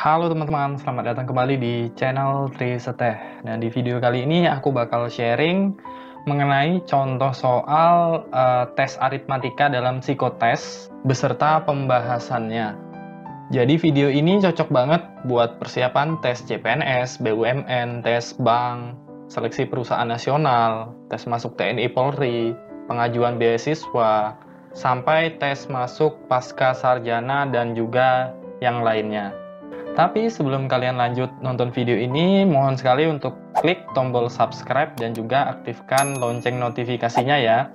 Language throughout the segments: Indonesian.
Halo teman-teman, selamat datang kembali di channel Triseteh. Dan di video kali ini aku bakal sharing mengenai contoh soal tes aritmatika dalam psikotes beserta pembahasannya. Jadi video ini cocok banget buat persiapan tes CPNS, BUMN, tes bank, seleksi perusahaan nasional, tes masuk TNI Polri, pengajuan beasiswa, sampai tes masuk pasca sarjana dan juga yang lainnya. Tapi sebelum kalian lanjut nonton video ini, mohon sekali untuk klik tombol subscribe dan juga aktifkan lonceng notifikasinya ya.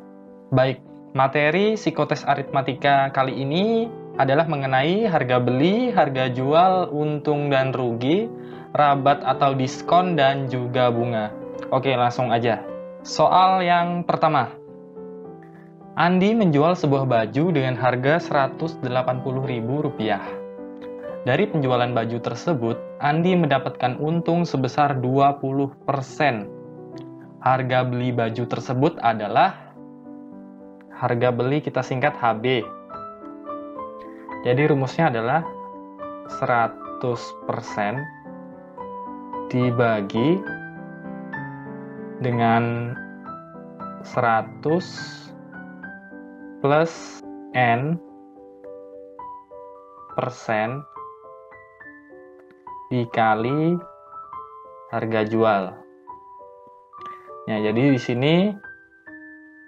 Baik, materi psikotes aritmatika kali ini adalah mengenai harga beli, harga jual, untung dan rugi, rabat atau diskon, dan juga bunga. Oke, langsung aja. Soal yang pertama. Andi menjual sebuah baju dengan harga Rp180.000. Dari penjualan baju tersebut, Andi mendapatkan untung sebesar 20%. Harga beli baju tersebut adalah harga beli kita singkat HB. Jadi rumusnya adalah 100% dibagi dengan 100 plus N persen dikali harga jual. Ya, jadi di sini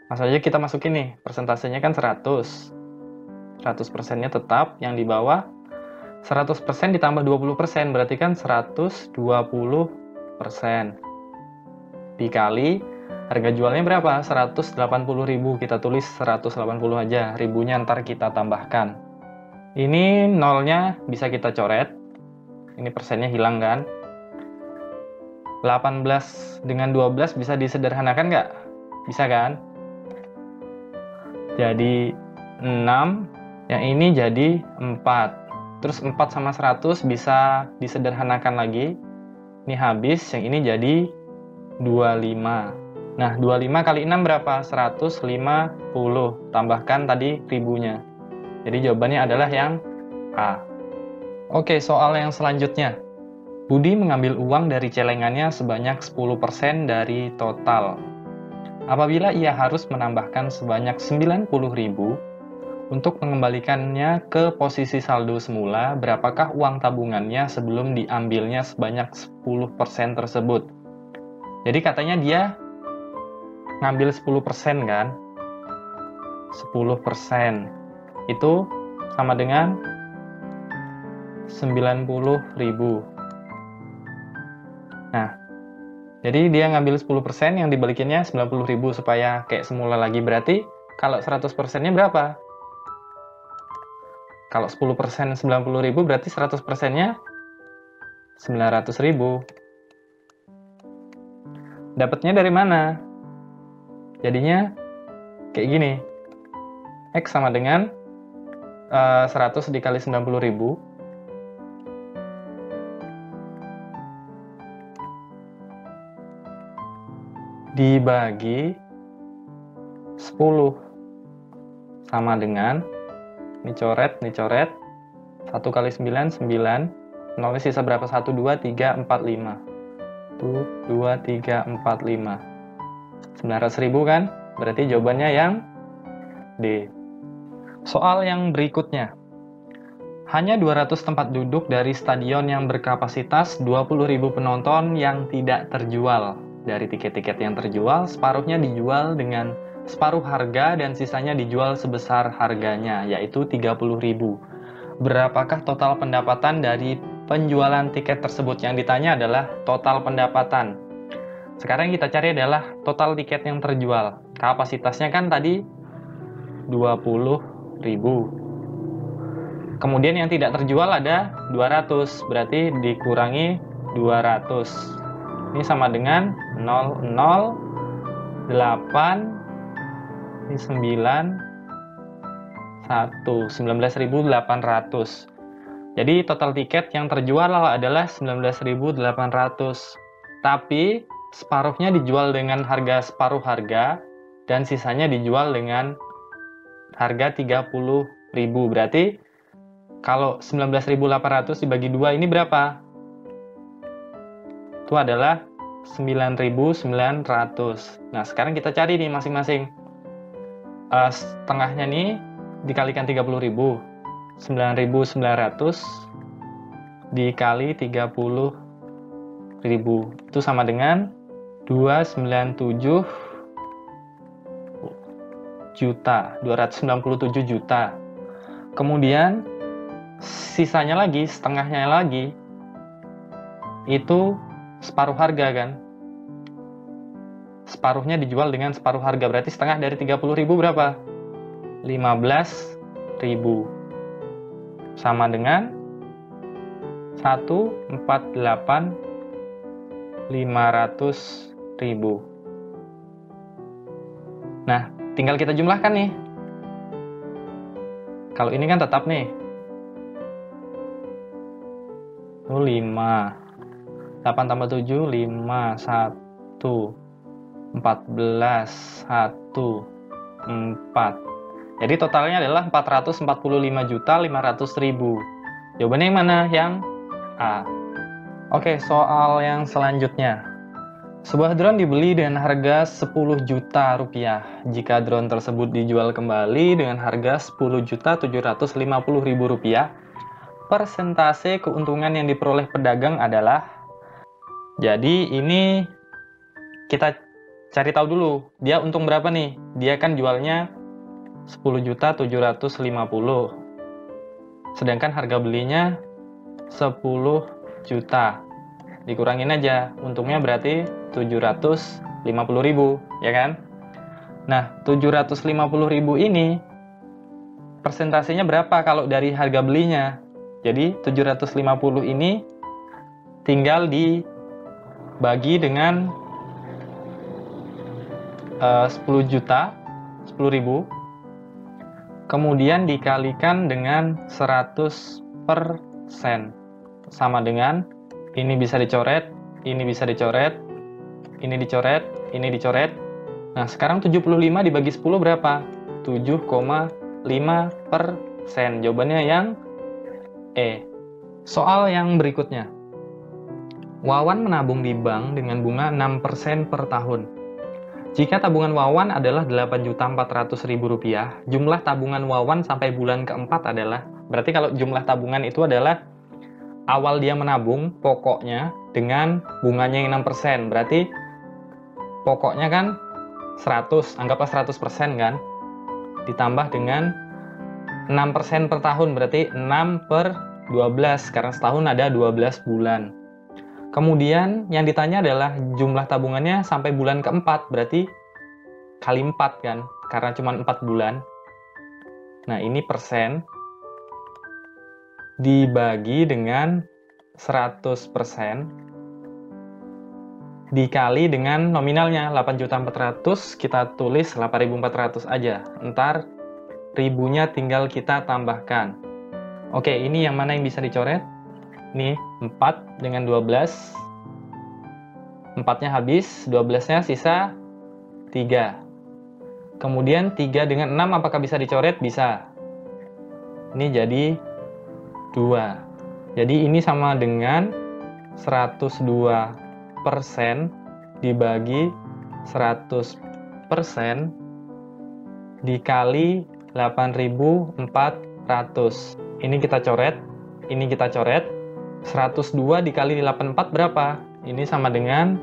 langsung aja kita masukin nih, persentasenya kan 100. 100%-nya tetap, yang di bawah 100% ditambah 20%, berarti kan 120%. Dikali harga jualnya berapa? 180.000. Kita tulis 180 aja, ribunya ntar kita tambahkan. Ini nolnya bisa kita coret. Ini persennya hilang kan? 18 dengan 12 bisa disederhanakan nggak? Bisa kan? Jadi 6, yang ini jadi 4. Terus 4 sama 100 bisa disederhanakan lagi. Ini habis, yang ini jadi 25. Nah, 25 kali 6 berapa? 150. Tambahkan tadi ribunya. Jadi jawabannya adalah yang A. Oke, soal yang selanjutnya. Budi mengambil uang dari celengannya sebanyak 10% dari total. Apabila ia harus menambahkan sebanyak 90.000 untuk mengembalikannya ke posisi saldo semula, berapakah uang tabungannya sebelum diambilnya sebanyak 10% tersebut? Jadi katanya dia ngambil 10% kan? 10% itu sama dengan 90.000. Nah, jadi dia ngambil 10%, yang dibalikinnya 90.000 supaya kayak semula lagi. Berarti kalau 100%-nya berapa? Kalau 10% 90.000 berarti 100%-nya 900.000. Dapatnya dari mana? Jadinya kayak gini. X sama dengan 100 dikali 90.000 dibagi 10 sama dengan, ini coret, 1 kali 9, 9, nolnya sisa berapa? 1, 2, 3, 4, 5. 1, 2, 3, 4, 5. 900.000 kan? Berarti jawabannya yang D. Soal yang berikutnya. Hanya 200 tempat duduk dari stadion yang berkapasitas 20.000 penonton yang tidak terjual. Dari tiket-tiket yang terjual, separuhnya dijual dengan separuh harga dan sisanya dijual sebesar harganya, yaitu 30.000. Berapakah total pendapatan dari penjualan tiket tersebut? Yang ditanya adalah total pendapatan. Sekarang kita cari adalah total tiket yang terjual. Kapasitasnya kan tadi 20.000. Kemudian yang tidak terjual ada 200, berarti dikurangi 200. Ini sama dengan 0, 0, 8, ini 9, 1, 19.800. Jadi total tiket yang terjual adalah 19.800. Tapi separuhnya dijual dengan harga separuh harga dan sisanya dijual dengan harga 30.000. Berarti Kalau 19.800 dibagi 2 ini berapa? Itu adalah 9.900. Nah, sekarang kita cari nih masing-masing. Setengahnya nih dikalikan 30.000. 9.900 dikali 30.000. Itu sama dengan 297 juta. 297 juta. Kemudian sisanya lagi, setengahnya lagi, itu separuh harga kan. Separuhnya dijual dengan separuh harga, berarti setengah dari 30.000 berapa? 15.000. Sama dengan 148.500.000. Nah, tinggal kita jumlahkan nih. Kalau ini kan tetap nih. 5. 8 tambah 7, 5, 1, 14, 1, 4. Jadi totalnya adalah 445.500.000. Jawabannya yang mana? Yang A. Oke, soal yang selanjutnya. Sebuah drone dibeli dengan harga 10 juta rupiah. Jika drone tersebut dijual kembali dengan harga 10.750.000 rupiah, persentase keuntungan yang diperoleh pedagang adalah. Jadi ini kita cari tahu dulu, dia untung berapa nih? Dia kan jualnya 10.750.000. Sedangkan harga belinya 10 juta. Dikurangin aja, untungnya berarti 750.000, ya kan? Nah, 750.000 ini persentasenya berapa kalau dari harga belinya? Jadi 750 ini tinggal dibagi dengan 10 juta, 10.000, kemudian dikalikan dengan 100%, sama dengan ini bisa dicoret, ini bisa dicoret, ini dicoret, ini dicoret. Nah, sekarang 75 dibagi 10 berapa? 7,5%. Jawabannya yang E. Soal yang berikutnya. Wawan menabung di bank dengan bunga 6% per tahun. Jika tabungan Wawan adalah Rp8.400.000, jumlah tabungan Wawan sampai bulan keempat adalah, berarti kalau jumlah tabungan itu adalah awal dia menabung, pokoknya dengan bunganya yang 6%, berarti pokoknya kan 100, anggaplah 100% kan, ditambah dengan 6% per tahun, berarti 6 per 12, karena setahun ada 12 bulan. Kemudian yang ditanya adalah jumlah tabungannya sampai bulan keempat, berarti kali 4 kan, karena cuma 4 bulan. Nah, ini persen dibagi dengan 100% dikali dengan nominalnya 8.400.000, kita tulis 8.400 aja. Ntar ribunya tinggal kita tambahkan. Oke, ini yang mana yang bisa dicoret? Nih, 4 dengan 12. 4-nya habis, 12-nya sisa 3. Kemudian 3 dengan 6 apakah bisa dicoret? Bisa. Ini jadi 2. Jadi ini sama dengan 102% dibagi 100% dikali 8.400. Ini kita coret, ini kita coret. 102 dikali 84 berapa? Ini sama dengan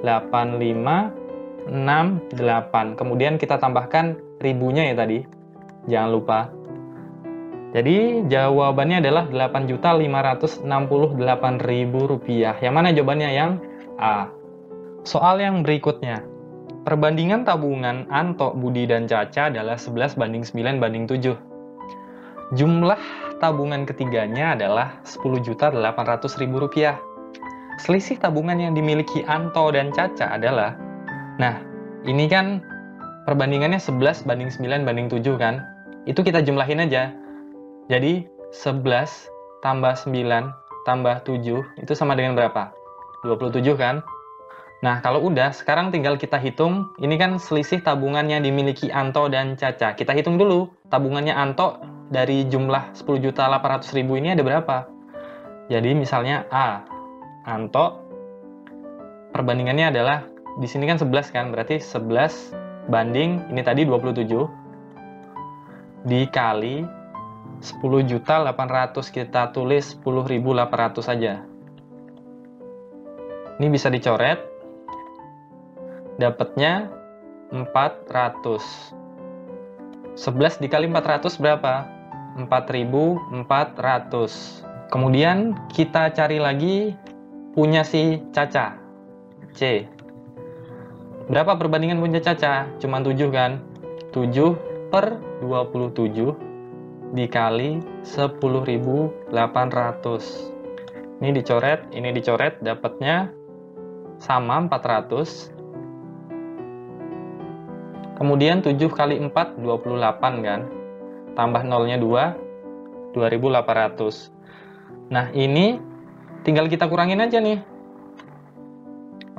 8568. Kemudian kita tambahkan ribunya ya tadi. Jangan lupa. Jadi jawabannya adalah Rp8.568.000. Yang mana jawabannya? Yang A. Soal yang berikutnya. Perbandingan tabungan Anto, Budi, dan Caca adalah 11:9:7. Jumlah tabungan ketiganya adalah Rp10.800.000. Selisih tabungan yang dimiliki Anto dan Caca adalah, nah ini kan perbandingannya 11:9:7 kan, itu kita jumlahin aja. Jadi 11 tambah 9 tambah 7 itu sama dengan berapa? 27 kan? Nah kalau udah, sekarang tinggal kita hitung, ini kan selisih tabungan yang dimiliki Anto dan Caca. Kita hitung dulu, tabungannya Anto dari jumlah 10.800.000 ini ada berapa? Jadi misalnya A, Anto, perbandingannya adalah, di sini kan 11 kan, berarti 11 banding, ini tadi 27, dikali 10.800, kita tulis 10.800 saja. Ini bisa dicoret, dapatnya 400. 11 dikali 400 berapa? 4.400. Kemudian kita cari lagi punya si Caca, C. Berapa perbandingan punya Caca? Cuma 7 kan? 7 per 27 dikali 10.800. Ini dicoret, dapatnya sama 400. Kemudian 7 kali 4, 28 kan? Tambah nolnya 2, 2.800. Nah, ini tinggal kita kurangin aja nih.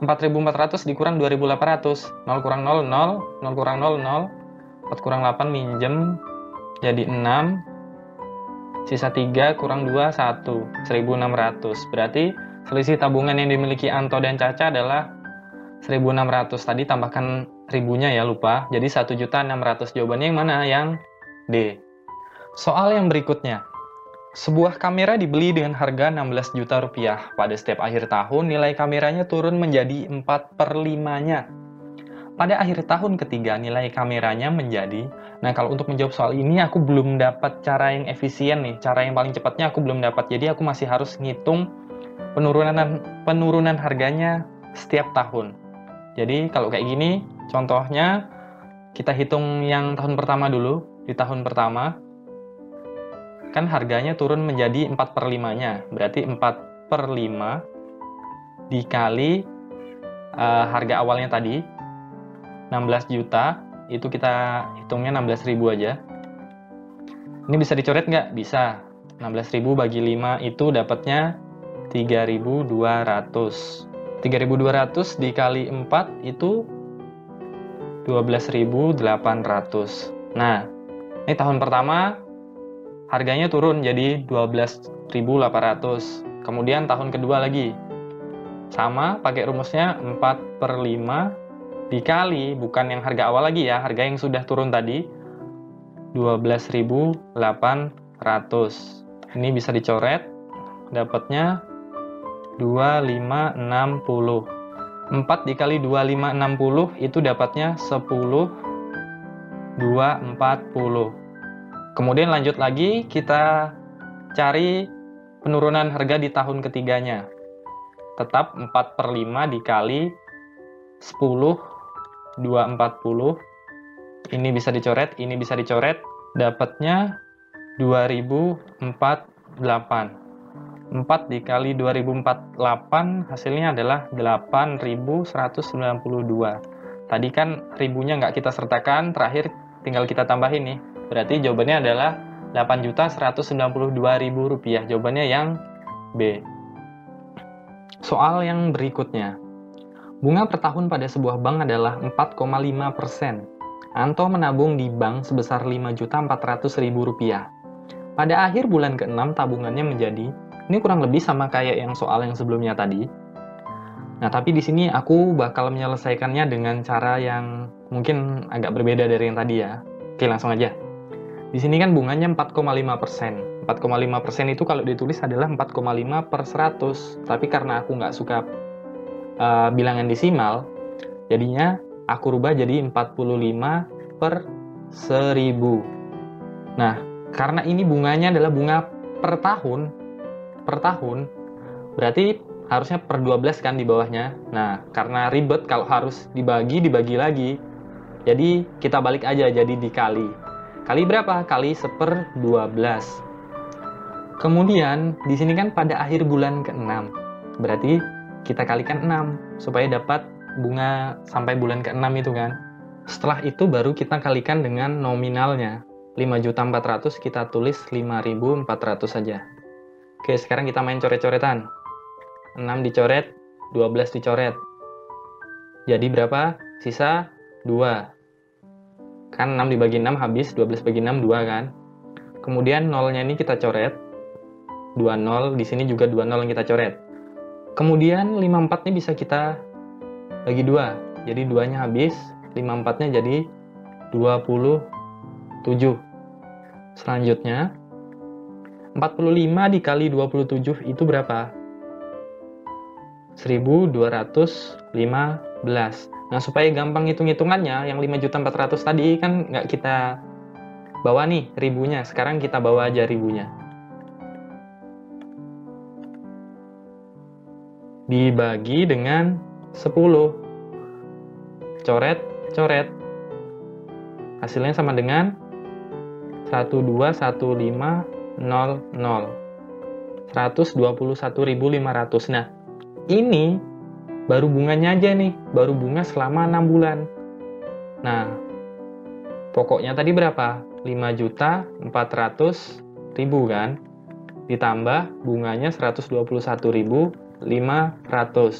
4.400 dikurang 2.800. 0 kurang 0, 0. 0 kurang 0, 0. 4 kurang 8, minjem. Jadi 6. Sisa 3 kurang 2, 1. 1.600. Berarti selisih tabungan yang dimiliki Anto dan Caca adalah 1.600. Tadi tambahkan ribunya ya, lupa. Jadi 1.600.000. Jawabannya yang mana? Yang D. Soal yang berikutnya. Sebuah kamera dibeli dengan harga 16 juta rupiah. Pada setiap akhir tahun, nilai kameranya turun menjadi 4/5-nya. Pada akhir tahun ketiga, nilai kameranya menjadi... Nah, kalau untuk menjawab soal ini, aku belum dapat cara yang efisien nih. Cara yang paling cepatnya aku belum dapat. Jadi, aku masih harus ngitung penurunan harganya setiap tahun. Jadi, kalau kayak gini, contohnya, kita hitung yang tahun pertama dulu. Di tahun pertama, kan harganya turun menjadi 4/5-nya. Berarti 4/5 dikali harga awalnya tadi, 16 juta, itu kita hitungnya 16.000 aja. Ini bisa dicoret nggak? Bisa. 16.000 bagi 5 itu dapatnya 3.200. 3.200 dikali 4 itu 12.800. Nah, ini tahun pertama harganya turun jadi 12.800. Kemudian tahun kedua lagi. Sama, pakai rumusnya 4/5 dikali, bukan yang harga awal lagi ya, harga yang sudah turun tadi, 12.800. Ini bisa dicoret, dapatnya 2560. 4 dikali 2560 itu dapatnya 10.240. Kemudian lanjut lagi, kita cari penurunan harga di tahun ketiganya. Tetap 4/5 dikali 10.240. Ini bisa dicoret, ini bisa dicoret. Dapatnya 2048. 4 dikali 2048 hasilnya adalah 8.192. Tadi kan ribunya nggak kita sertakan, terakhir tinggal kita tambahin nih. Berarti jawabannya adalah 8.192.000 rupiah. Jawabannya yang B. Soal yang berikutnya. Bunga per tahun pada sebuah bank adalah 4,5%. Anto menabung di bank sebesar 5.400.000 rupiah. Pada akhir bulan ke-6 tabungannya menjadi, ini kurang lebih sama kayak yang soal yang sebelumnya tadi. Nah, tapi di sini aku bakal menyelesaikannya dengan cara yang mungkin agak berbeda dari yang tadi ya. Oke, langsung aja. Di sini kan bunganya 4,5%. 4,5% itu kalau ditulis adalah 4,5 per 100. Tapi karena aku nggak suka bilangan desimal, jadinya aku rubah jadi 45 per 1000. Nah, karena ini bunganya adalah bunga per tahun, berarti harusnya per 12 kan di bawahnya. Nah, karena ribet kalau harus dibagi lagi. Jadi kita balik aja jadi dikali. Kali berapa? Kali 1/12. Kemudian di sini kan pada akhir bulan ke-6. Berarti kita kalikan 6 supaya dapat bunga sampai bulan ke-6 itu kan. Setelah itu baru kita kalikan dengan nominalnya. 5.400.000 kita tulis 5.400 saja. Oke, sekarang kita main coret-coretan. 6 dicoret, 12 dicoret. Jadi berapa? Sisa 2. Kan 6 dibagi 6 habis, 12 bagi 6, 2 kan? Kemudian nolnya ini kita coret. 20, di sini juga 20 yang kita coret. Kemudian 54 ini bisa kita bagi 2. Jadi 2-nya habis, 54-nya jadi 27. Selanjutnya 45 dikali 27 itu berapa? 1215. Nah, supaya gampang hitung-hitungannya, yang 5.400.000 tadi kan nggak kita bawa nih ribunya. Sekarang kita bawa aja ribunya. Dibagi dengan 10. Coret, coret. Hasilnya sama dengan 121500. 121.500. Nah, ini baru bunganya aja nih, baru bunga selama 6 bulan. Nah, pokoknya tadi berapa? 5.400.000 kan? Ditambah bunganya 121.500.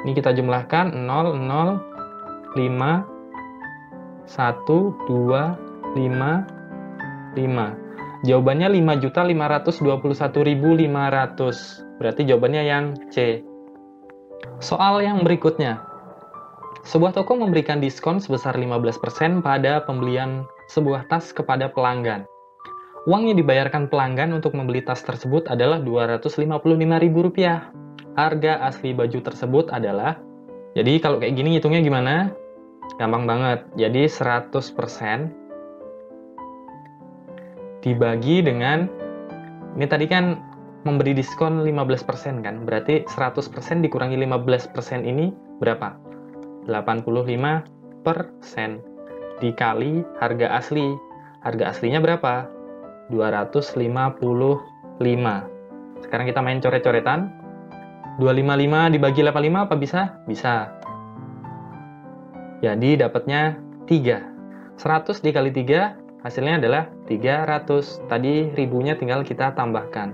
Ini kita jumlahkan 0, 0, 5, 1, 2, 5, 5. Jawabannya 5.521.500. Berarti jawabannya yang C. Soal yang berikutnya. Sebuah toko memberikan diskon sebesar 15% pada pembelian sebuah tas kepada pelanggan. Uang yang dibayarkan pelanggan untuk membeli tas tersebut adalah Rp255.000. Harga asli baju tersebut adalah, jadi kalau kayak gini hitungnya gimana? Gampang banget. Jadi 100% dibagi dengan, ini tadi kan memberi diskon 15% kan? Berarti 100% dikurangi 15% ini berapa? 85% dikali harga asli. Harga aslinya berapa? 255. Sekarang kita main coret-coretan. 255 dibagi 85 apa bisa? Bisa. Jadi dapatnya 3. 100 dikali 3 hasilnya adalah 300. Tadi ribunya tinggal kita tambahkan.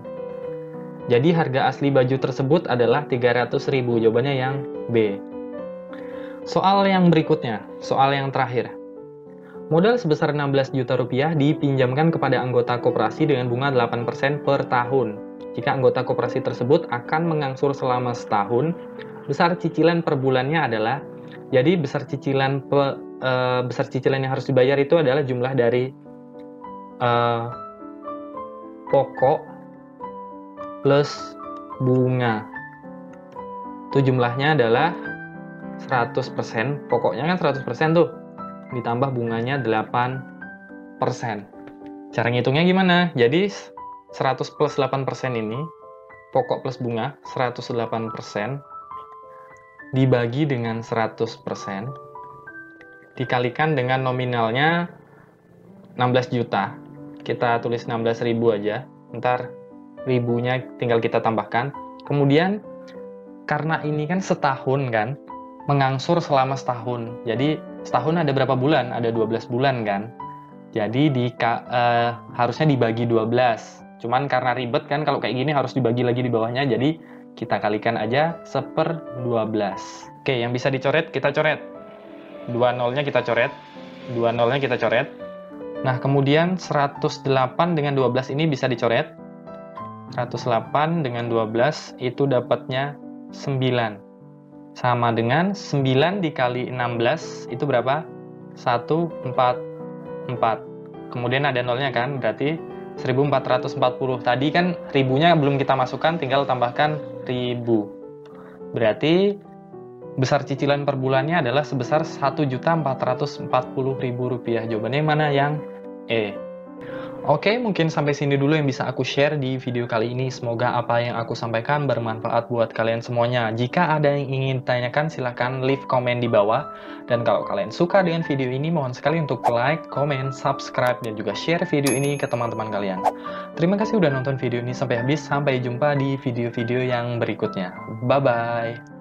Jadi harga asli baju tersebut adalah 300.000. Jawabannya yang B. Soal yang berikutnya, soal yang terakhir. Modal sebesar 16 juta rupiah dipinjamkan kepada anggota koperasi dengan bunga 8% per tahun. Jika anggota koperasi tersebut akan mengangsur selama setahun, besar cicilan per bulannya adalah, jadi besar cicilan yang harus dibayar itu adalah jumlah dari pokok plus bunga. Itu jumlahnya adalah 100%, pokoknya kan 100% tuh, ditambah bunganya 8%. Cara ngitungnya gimana? Jadi 100 plus 8% ini, pokok plus bunga, 108%, dibagi dengan 100%, dikalikan dengan nominalnya 16 juta. Kita tulis 16.000 aja, ntar ribunya tinggal kita tambahkan. Kemudian, karena ini kan setahun kan, mengangsur selama setahun. Jadi, setahun ada berapa bulan? Ada 12 bulan kan? Jadi, harusnya dibagi 12. Cuman karena ribet kan, kalau kayak gini harus dibagi lagi di bawahnya, jadi kita kalikan aja 1/12. Oke, yang bisa dicoret, kita coret. 20-nya kita coret. 20-nya kita coret. Nah, kemudian 108 dengan 12 ini bisa dicoret. 108 dengan 12 itu dapatnya 9. Sama dengan 9 dikali 16 itu berapa? 144. Kemudian ada nolnya kan, berarti 1440. Tadi kan ribunya belum kita masukkan, tinggal tambahkan 1000. Berarti besar cicilan per bulannya adalah sebesar Rp1.440.000. Jawabannya mana? Yang E. Oke, mungkin sampai sini dulu yang bisa aku share di video kali ini. Semoga apa yang aku sampaikan bermanfaat buat kalian semuanya. Jika ada yang ingin tanyakan, silahkan leave komen di bawah. Dan kalau kalian suka dengan video ini, mohon sekali untuk like, komen, subscribe, dan juga share video ini ke teman-teman kalian. Terima kasih udah nonton video ini sampai habis. Sampai jumpa di video-video yang berikutnya. Bye-bye.